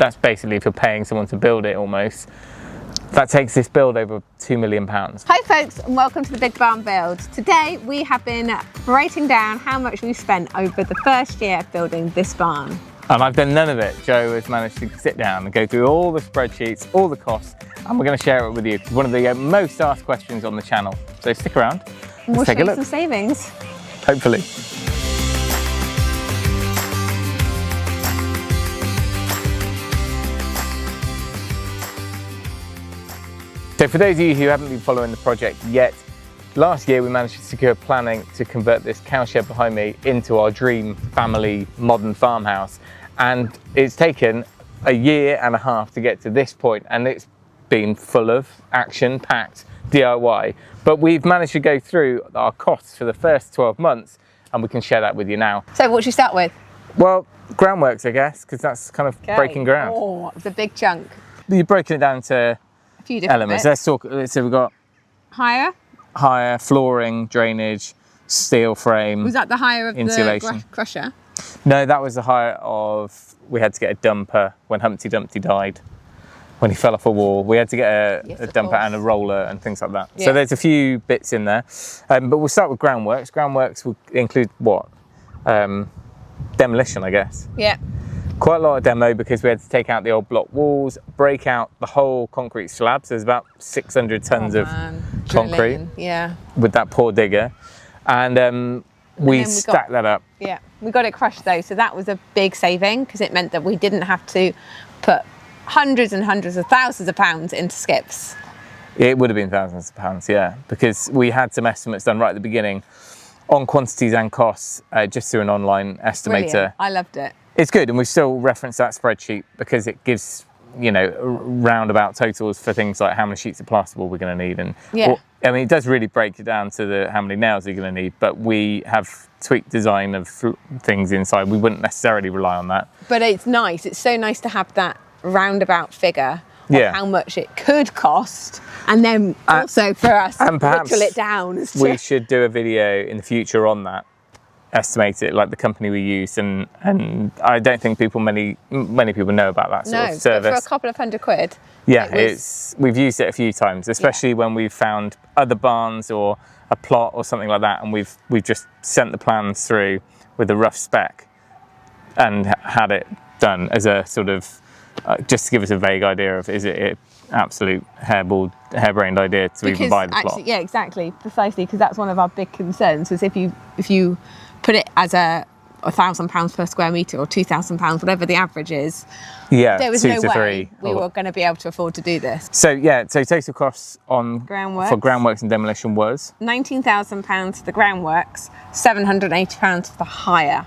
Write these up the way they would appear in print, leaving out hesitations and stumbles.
that's basically if you're paying someone to build it almost. That takes this build over £2 million. Hi folks, and welcome to the Big Barn Build. Today we have been writing down how much we spent over the first year building this barn. And I've done none of it. Joe has managed to sit down and go through all the spreadsheets, all the costs, and we're going to share it with you. It's one of the most asked questions on the channel. So stick around. We'll take a look. Some savings. Hopefully. So for those of you who haven't been following the project yet, last year we managed to secure planning to convert this cowshed behind me into our dream family modern farmhouse. And it's taken a year and a half to get to this point, and it's been full of action-packed DIY. But we've managed to go through our costs for the first 12 months, and we can share that with you now. So what should you start with? Well, Groundworks, I guess, because that's kind of breaking ground. Oh, it's a big chunk. You've broken it down to a few different elements. Bits. Let's talk. So we've got hire, flooring, drainage, steel frame. Was that the hire of insulation. The crusher? No, that was the hire of, we had to get a dumper when Humpty Dumpty died. When he fell off a wall, we had to get a dumper and a roller and things like that. Yeah. So there's a few bits in there. But we'll start with Groundworks. Groundworks will include what? Demolition, I guess. Yeah. Quite a lot of demo because we had to take out the old block walls, break out the whole concrete slab. So there's about 600 tons of concrete. Yeah. With that poor digger. And we stacked that up. Yeah, we got it crushed though. So that was a big saving because it meant that we didn't have to put hundreds and hundreds of thousands of pounds into skips. It would have been thousands of pounds, yeah. Because we had some estimates done right at the beginning on quantities and costs just through an online estimator. Brilliant. I loved it. It's good, and we still reference that spreadsheet because it gives, you know, roundabout totals for things like how many sheets of plasterboard we're going to need, and I mean, it does really break it down to how many nails you're going to need. But we have tweaked design of things inside. We wouldn't necessarily rely on that. But it's nice. It's so nice to have that roundabout figure of how much it could cost, and then also for us to whittle it down. We should do a video in the future on that. Estimate it, like the company we use, and I don't think many people know about that sort of service. But for a couple of £100. Yeah, we've used it a few times, especially when we've found other barns or a plot or something like that, and we've just sent the plans through with a rough spec and had it done as a sort of just to give us a vague idea of, is it an absolute harebrained idea to even buy the plot? Yeah, exactly, precisely, because that's one of our big concerns. Was if you put it as £1,000 per square metre or £2,000, whatever the average is, there was no way we were going to be able to afford to do this. So total costs on for Groundworks and demolition was £19,000 for the Groundworks, £780 for the hire,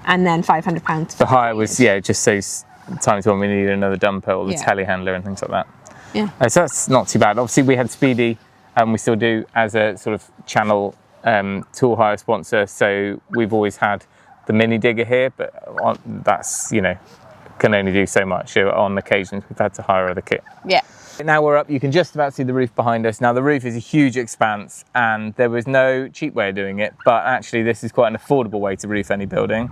and then £500 for the hire was just those times when we needed another dumper or the telehandler and things like that. Yeah. So that's not too bad. Obviously we had Speedy, and we still do as a sort of channel tool hire sponsor. So we've always had the mini digger here, but that's, you know, can only do so much. So on occasions we've had to hire other kit. Yeah. Now we're up, you can just about see the roof behind us. Now the roof is a huge expanse, and there was no cheap way of doing it, but actually this is quite an affordable way to roof any building.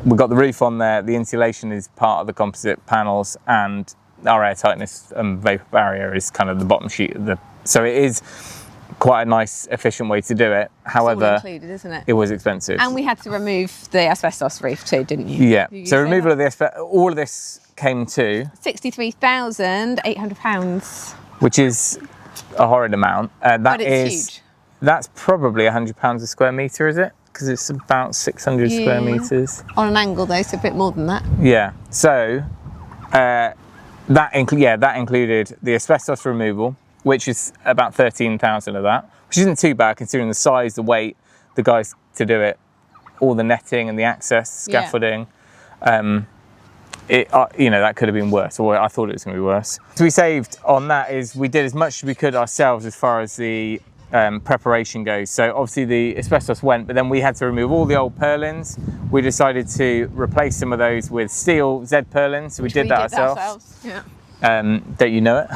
We've got the roof on there, the insulation is part of the composite panels, and our air tightness and vapor barrier is kind of the bottom sheet of so it is quite a nice, efficient way to do it. However, it's all included, isn't it? It was expensive. And we had to remove the asbestos roof too, didn't you? Yeah. So removal of the asbestos, all of this came to £63,800. Which is a horrid amount. But it's huge. That's probably £100 a square metre, is it? Because it's about 600 square metres. On an angle though, so a bit more than that. Yeah. So that included the asbestos removal, which is about 13,000 of that, which isn't too bad considering the size, the weight, the guys to do it, all the netting and the access, scaffolding. That could have been worse, or I thought it was going to be worse. So we saved on that is we did as much as we could ourselves as far as the preparation goes. So obviously the asbestos went, but then we had to remove all the old purlins. We decided to replace some of those with steel Z purlins, so we did that ourselves. Yeah. Don't you know it?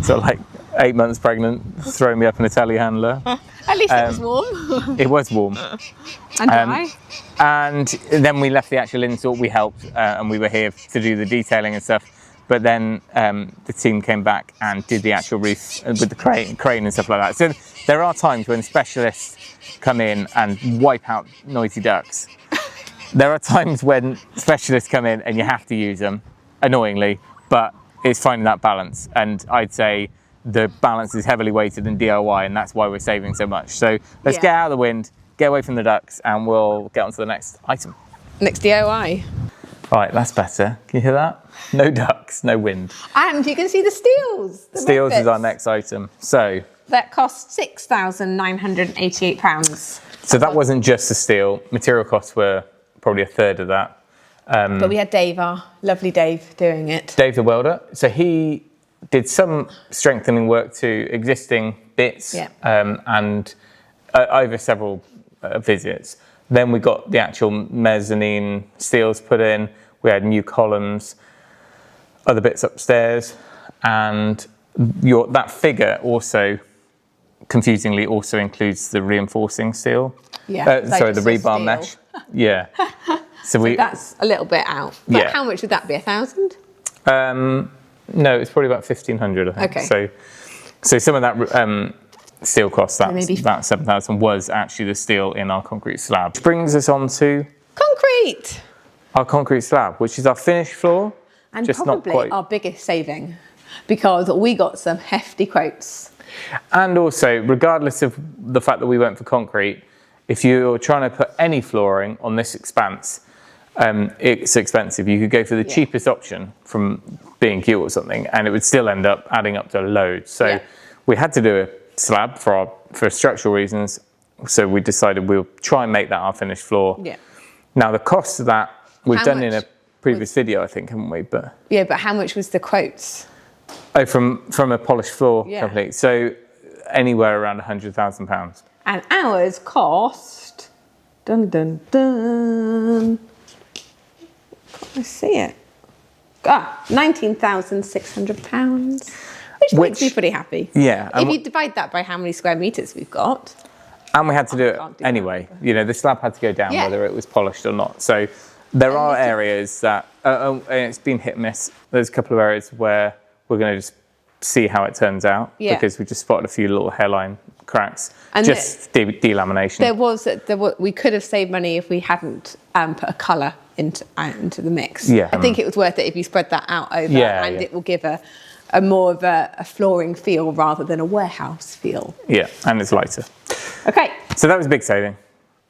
So like 8 months pregnant, throwing me up in a telehandler. At least it was warm. It was warm. And dry. And then we left the actual install. We helped, and we were here to do the detailing and stuff. But then the team came back and did the actual roof with the crane and stuff like that. So there are times when specialists come in and wipe out noisy ducks. There are times when specialists come in and you have to use them, annoyingly, but it's finding that balance. And I'd say the balance is heavily weighted in DIY, and that's why we're saving so much. So let's get out of the wind, get away from the ducks, and we'll get on to the next item. Next DIY. Right, that's better. Can you hear that? No ducks, no wind. And you can see the steels. Steels is our next item. So that cost £6,988. So that wasn't just the steel. Material costs were probably a third of that. But we had Dave, our lovely Dave, doing it. Dave the welder. So he did some strengthening work to existing bits and over several visits. Then we got the actual mezzanine steels put in. We had new columns, other bits upstairs, and that figure also, confusingly, also includes the reinforcing steel. Yeah. Sorry, the rebar mesh. Yeah. So that's a little bit out. But how much would that be? 1,000? No, it's probably about 1,500, I think. Okay. So some of that steel cost, that 7,000 was actually the steel in our concrete slab. Which brings us on to concrete. Our concrete slab, which is our finished floor. And just probably not quite our biggest saving, because we got some hefty quotes. And also, regardless of the fact that we went for concrete, if you're trying to put any flooring on this expanse, it's expensive. You could go for the cheapest option from B&Q or something, and it would still end up adding up to loads. So we had to do a slab for structural reasons. So we decided we'll try and make that our finished floor. Yeah. Now the cost of that we've done in a previous video, I think, haven't we? But but how much was the quotes? Oh, from a polished floor company. So anywhere around £100,000. And ours cost, I see it. £19,600, which makes me pretty happy. Yeah. If you divide that by how many square metres we've got. And we had to do it anyway. You know, the slab had to go down whether it was polished or not. So there are areas that, and it's been hit and miss. There's a couple of areas where we're going to just see how it turns out because we just spotted a few little hairline cracks. And just delamination. We could have saved money if we hadn't put a colour into the mix. Yeah. I think it was worth it if you spread that out over, and it will give a more of a flooring feel rather than a warehouse feel. Yeah, and it's lighter. Okay. So that was a big saving.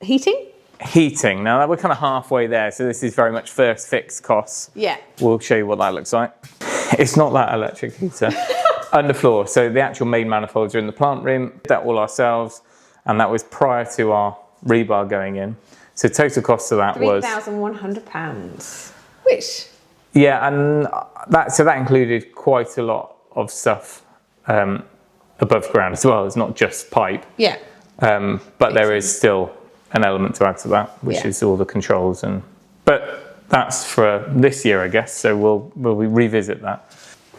Heating. Now we're kind of halfway there. So this is very much first fixed costs. Yeah. We'll show you what that looks like. It's not that electric heater. Underfloor. So the actual main manifolds are in the plant room. Did that all ourselves, and that was prior to our rebar going in. So total cost of that was £3,100. Which. Yeah, and that included quite a lot of stuff above ground as well. It's not just pipe. Yeah. But there is still an element to add to that, which is all the controls but that's for this year, I guess. So we'll revisit that.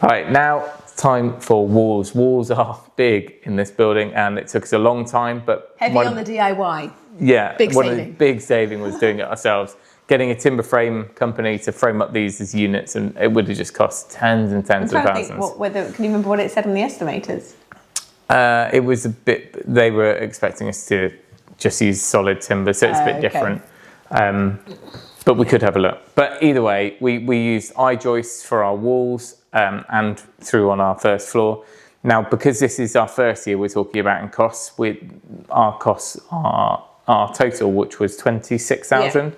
Right, now it's time for walls. Walls are big in this building, and it took us a long time, but heavy on the DIY. Yeah, one of the big saving was doing it ourselves. Getting a timber frame company to frame up these as units, and it would have just cost tens and tens of thousands. Can you remember what it said on the estimators? It was a bit. They were expecting us to just use solid timber, so it's a bit different. But we could have a look. But either way, we used I-joists for our walls and through on our first floor. Now, because this is our first year, we're talking about in costs. Our costs are our total, which was 26,000,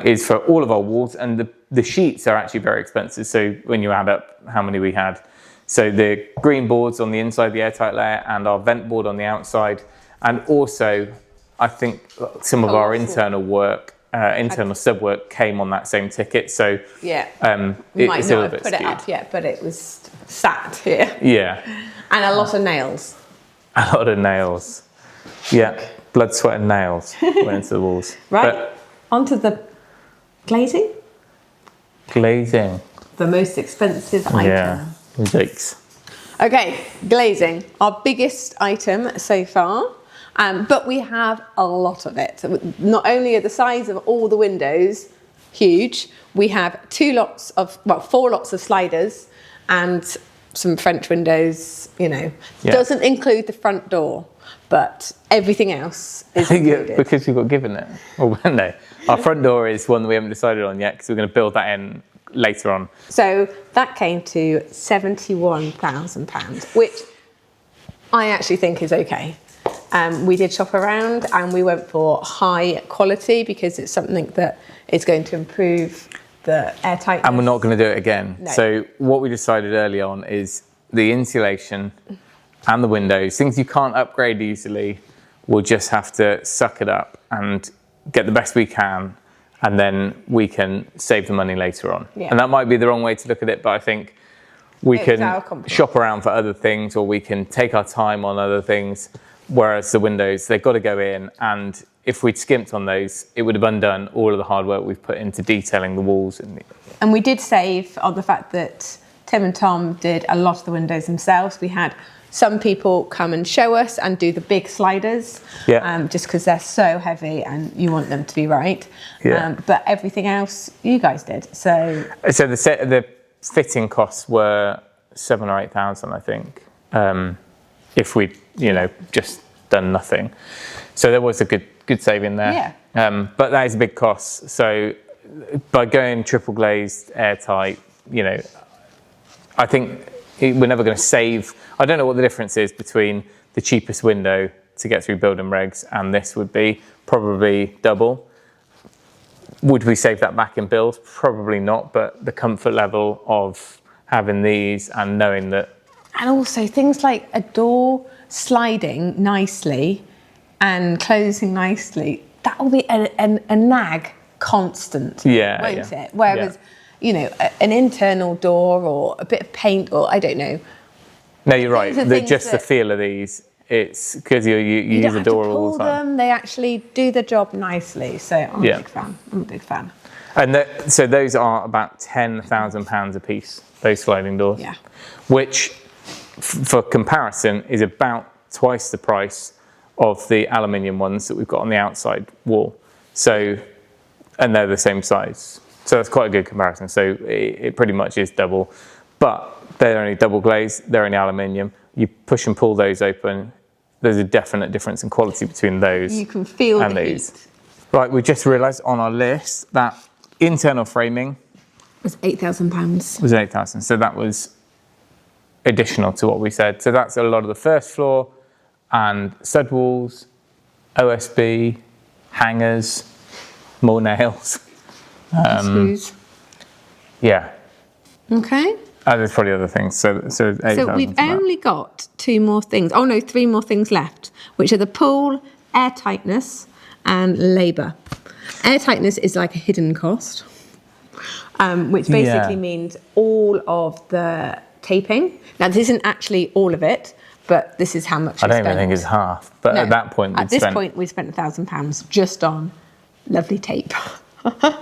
is for all of our walls, and the sheets are actually very expensive. So when you add up how many we had, so the green boards on the inside, the airtight layer, and our vent board on the outside, and also I think some of our internal work. Internal sub work came on that same ticket, so we might not have put it up yet, but it was sat here. Yeah, and a lot of nails. A lot of nails. Yeah, blood, sweat, and nails went into the walls. Right, onto the glazing. Glazing. The most expensive item. Yeah, yikes. Okay, glazing, our biggest item so far, but we have a lot of it. Not only are the size of all the windows huge, we have 4 lots of sliders and some French windows, you know. Yeah. Doesn't include the front door, but everything else is included. Because we got given it. Well, no, our front door is one that we haven't decided on yet because we're going to build that in later on. So that came to £71,000, which I actually think is okay. We did shop around and we went for high quality because it's something that is going to improve the airtightness. And we're not going to do it again. No. So what we decided early on is the insulation and the windows, things you can't upgrade easily, we'll just have to suck it up and get the best we can, and then we can save the money later on. Yeah. And that might be the wrong way to look at it, but I think we can shop around for other things, or we can take our time on other things, whereas the windows, they've got to go in, and if we'd skimped on those, it would have undone all of the hard work we've put into detailing the walls. And we did save on the fact that Tim and Tom did a lot of the windows themselves. We had some people come and show us and do the big sliders, just because they're so heavy and you want them to be right. Yeah. But everything else you guys did. So the fitting costs were 7,000 or 8,000, I think, if we'd just done nothing. So there was a good saving there. Yeah. But that is a big cost. So by going triple glazed, airtight, I think we're never going to save. I don't know what the difference is between the cheapest window to get through building regs and this would be probably double. Would we save that back in build? Probably not, but the comfort level of having these and knowing that. And also things like a door sliding nicely and closing nicely, that will be a nag constant, won't it? Whereas, an internal door or a bit of paint or I don't know. No, you're right. The feel of these, it's because you use a door all the time. They actually do the job nicely. So I'm a big fan. And so those are about £10,000 a piece, those sliding doors. Yeah. Which, for comparison, is about twice the price of the aluminium ones that we've got on the outside wall. So, and they're the same size. So that's quite a good comparison. So it pretty much is double, but they're only double glazed, they're only aluminium. You push and pull those open, there's a definite difference in quality between those. You can feel the heat. Right, we just realised on our list that internal framing was £8,000. Was 8,000. So that was additional to what we said. So that's a lot of the first floor and stud walls, OSB, hangers, more nails. Screws. Yeah. Okay. There's probably other things. So we've only got 2 more things. Oh no, 3 more things left, which are the pool, air tightness, and labour. Air tightness is like a hidden cost, which basically means all of the taping. Now this isn't actually all of it, but this is how much. I don't even think it's half. But at that point, we spent £1,000 just on lovely tape.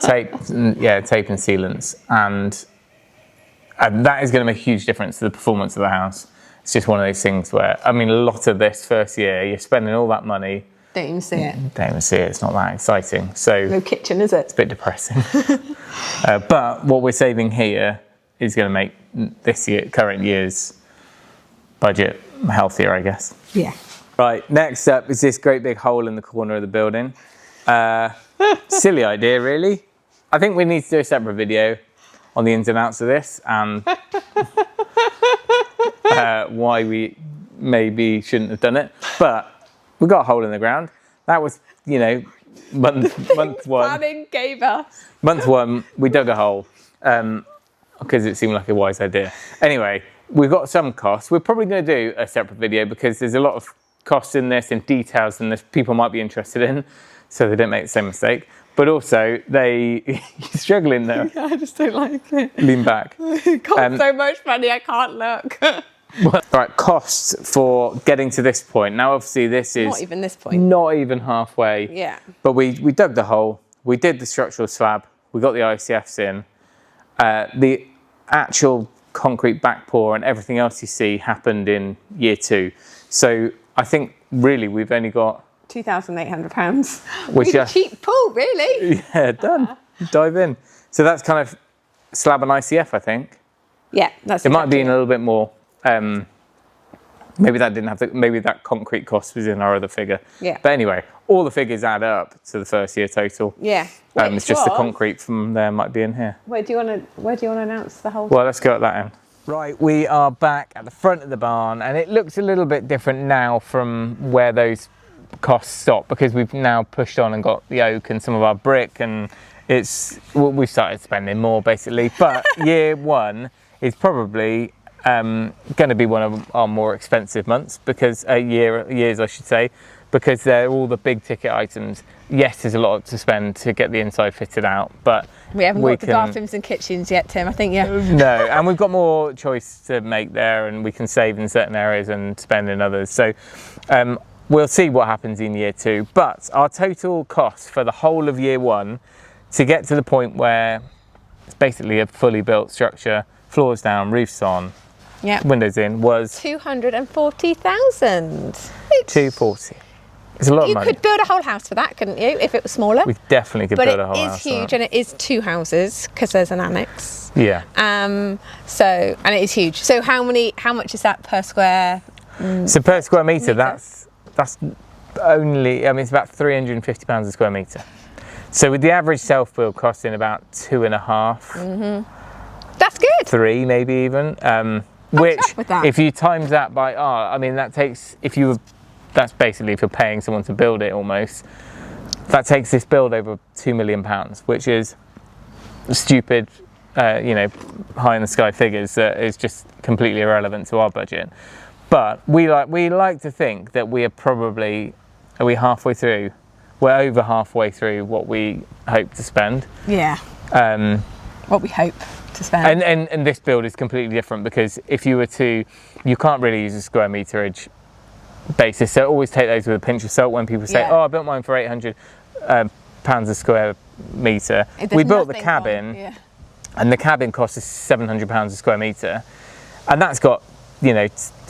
tape and sealants, and that is going to make a huge difference to the performance of the house. It's just one of those things where, a lot of this first year, you're spending all that money. Don't even see it. It's not that exciting. So no kitchen, is it? It's a bit depressing. But what we're saving here is going to make current year's budget healthier, I guess. Yeah. Right, next up is this great big hole in the corner of the building. Silly idea, really. I think we need to do a separate video on the ins and outs of this and why we maybe shouldn't have done it. But we got a hole in the ground. That was, month one. Planning gave us. Month 1, we dug a hole because it seemed like a wise idea. Anyway, we've got some costs. We're probably going to do a separate video because there's a lot of costs in this and details in this people might be interested in, so they don't make the same mistake. But also, you're struggling there. Yeah, I just don't like it. Lean back. It costs so much money, I can't look. Right, costs for getting to this point. Now, obviously, this is not even this point. Not even halfway. Yeah. But we dug the hole. We did the structural slab. We got the ICFs in. The actual concrete back pour and everything else you see happened in year 2. So I think really we've only got £2,800. Which really cheap pool, really. Yeah, done. Dive in. So that's kind of slab and ICF, I think. Yeah, that's. It might be in a little bit more. Maybe that didn't have to. Maybe that concrete cost was in our other figure. Yeah. But anyway, all the figures add up to the first year total. Yeah. It's just the concrete from there might be in here. Where do you want to announce the whole? Well, let's go at that end. Right, we are back at the front of the barn, and it looks a little bit different now from where those costs stop, because we've now pushed on and got the oak and some of our brick, and we've started spending more basically. But year 1 is probably going to be one of our more expensive months, because years I should say, because they're all the big ticket items. Yes, there's a lot to spend to get the inside fitted out, but we haven't got the bathrooms and kitchens yet, Tim. I think no, and we've got more choice to make there, and we can save in certain areas and spend in others. So we'll see what happens in year 2. But our total cost for the whole of year 1 to get to the point where it's basically a fully built structure, floors down, roofs on, windows in, was 240,000. 240. It's a lot of money. You could build a whole house for that, couldn't you, if it was smaller? We definitely could build a whole house. But it is huge, and it is 2 houses because there's an annex. Yeah. And it is huge. So how much is that per square? So per square metre, that's only, it's about £350 a square metre. So with the average self-build costing about 2.5. That's good. 3 maybe even. Which, if you times that by that takes, that's basically if you're paying someone to build it almost, that takes this build over £2 million, which is stupid, high in the sky figures that is just completely irrelevant to our budget. But we like to think that we are probably, are we halfway through? We're over halfway through what we hope to spend. Yeah. What we hope to spend. And this build is completely different, because if you you can't really use a square meterage basis. So always take those with a pinch of salt when people say, I built mine for £800 a square metre. We built the cabin, and the cabin cost us £700 a square metre. And that's got, a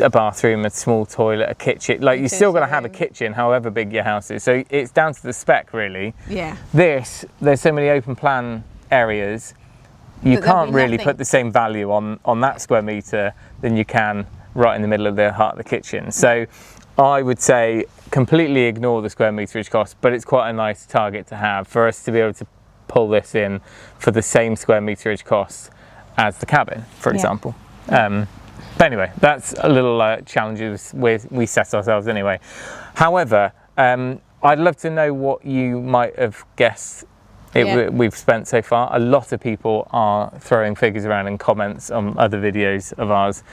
bathroom, a small toilet, a kitchen. Like, you're still going to have a kitchen, however big your house is. So it's down to the spec, really. Yeah. There's so many open plan areas, you can't really put the same value on that square metre than you can right in the middle of the heart of the kitchen. So I would say completely ignore the square meterage cost, but it's quite a nice target to have for us to be able to pull this in for the same square meterage cost as the cabin, for example. But anyway, that's a little challenges we set ourselves anyway. However, I'd love to know what you might have guessed we've spent so far. A lot of people are throwing figures around in comments on other videos of ours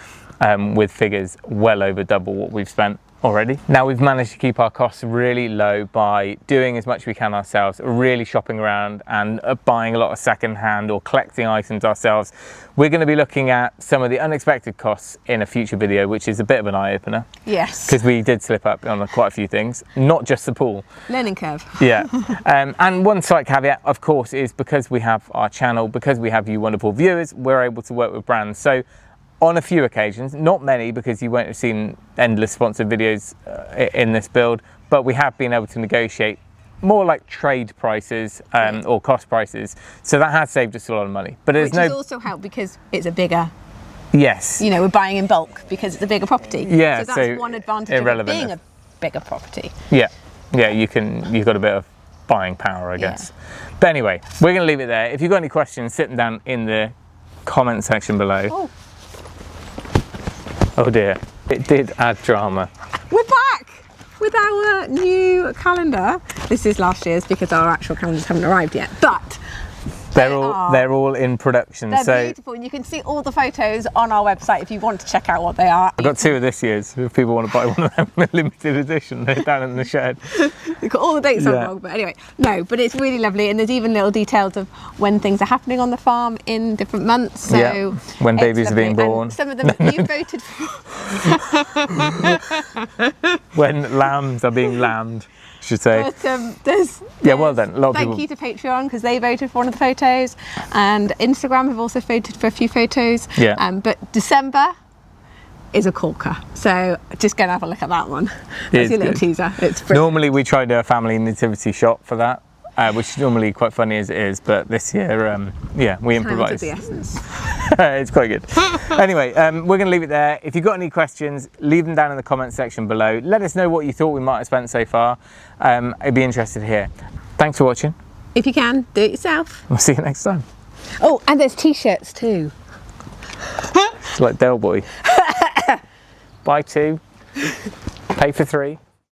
with figures well over double what we've spent already. Now, we've managed to keep our costs really low by doing as much as we can ourselves, really shopping around and buying a lot of second-hand or collecting items ourselves. We're going to be looking at some of the unexpected costs in a future video, which is a bit of an eye-opener. Yes. Because we did slip up on quite a few things, not just the pool. Learning curve. Yeah. And one slight caveat, of course, is because we have our channel, because we have you wonderful viewers, we're able to work with brands. So on a few occasions, not many, because you won't have seen endless sponsored videos in this build, but we have been able to negotiate more like trade prices or cost prices. So that has saved us a lot of money. But Which has also helped because it's a bigger... Yes. We're buying in bulk because it's a bigger property. Yeah. So that's one advantage of it being a bigger property. Yeah. Yeah, you've got a bit of buying power, I guess. Yeah. But anyway, we're going to leave it there. If you've got any questions, sit them down in the comment section below. Oh dear, it did add drama. We're back with our new calendar. This is last year's because our actual calendars haven't arrived yet, but they're all in production. They're beautiful, and you can see all the photos on our website if you want to check out what they are. I've got 2 of this year's. If people want to buy one of them, limited edition, they're down in the shed. You've got all the dates wrong, but anyway, but it's really lovely, and there's even little details of when things are happening on the farm in different months. So when babies are being born. And some of them you voted for. When lambs are being lambed, I should say. But, well done. A lot of people. Thank you to Patreon because they voted for one of the photos. photos, and Instagram have also voted for a few photos. Yeah. But December is a corker, so just go and have a look at that one. That's your little teaser. It's brilliant. Normally we try to do a family nativity shot for that, which is normally quite funny as it is, but this year, yeah, we improvise. Time of the essence. It's quite good. Anyway, we're going to leave it there. If you've got any questions, leave them down in the comment section below. Let us know what you thought we might have spent so far. I'd be interested to hear. Thanks for watching. If you can, do it yourself. We'll see you next time. Oh, and there's t-shirts too. It's like Del Boy. Buy 2, pay for 3.